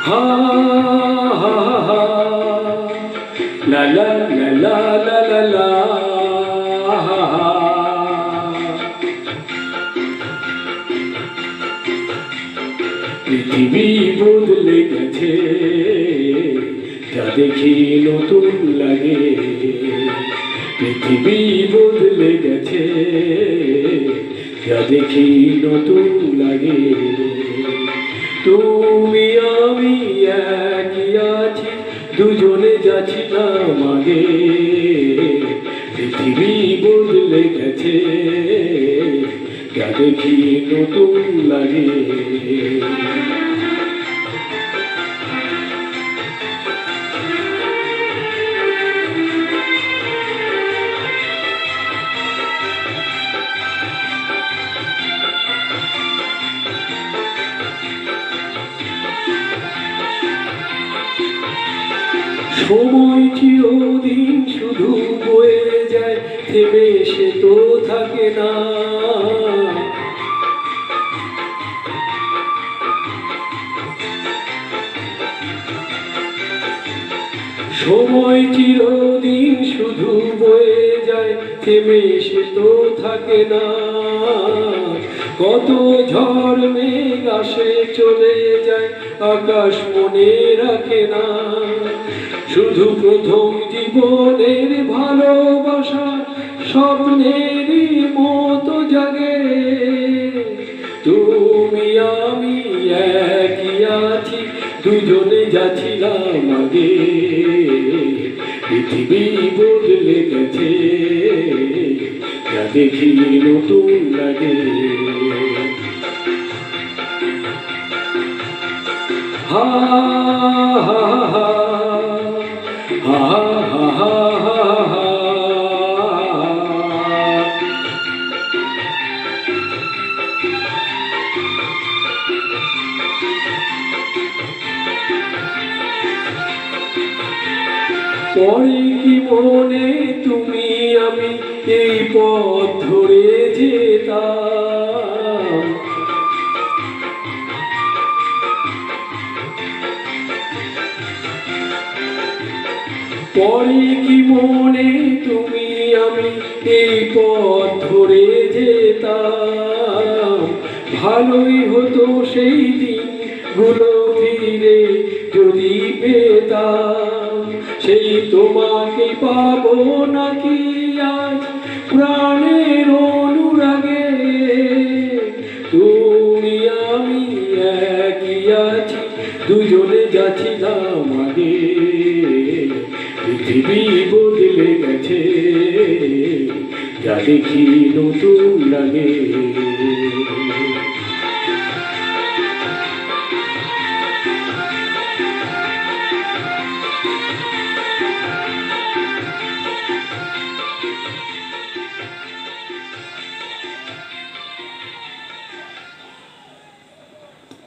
হা হা হা লা লা লা লা লা লা লা হা হা। পৃথিবী বদলে গেছে, যা দেখি নতুন লাগে। পৃথিবী বদলে গেছে, যা দেখি নতুন লাগে। তুমি আমি একই আছি, দুজনে যাচ্ছিলাম আগে। পৃথিবী বদলে গেছে, যা দেখি নতুন লাগে। সময় চিরদিন শুধু বয়ে যায়, থেমে সে তো থাকে না। সময় চিরদিন শুধু বয়ে যায়, থেমে সে তো থাকে না। কত ঝড় মেঘ আসে চলে যায়, আকাশ মনে রাখে না। শুধু প্রথম জীবনের ভালোবাসা স্বপ্নেরই মতো জাগে। তুমি আমি একই আছি, দুজনে যাচ্ছিলাম আগে। পৃথিবী বদলে গেছে, যা দেখি নতুন লাগে। হা হা হা হা হা হা হা। পরে কি মনে তুমি আমি এই পথ ধরে যেতাম। পরে কি মনে তুমি আমি এই পথ ধরে যেতাম। ভালোই হতো সেই দিনগুলো ফিরে যদি পেতাম। সেই তোমাকে পাবো নাকি আজ প্রাণের অনুরাগে। তুমি আমি একই আছি, দুজনে যাচ্ছিলাম আগে। পৃথিবী বদলে গেছে, যা দেখি নতুন লাগে।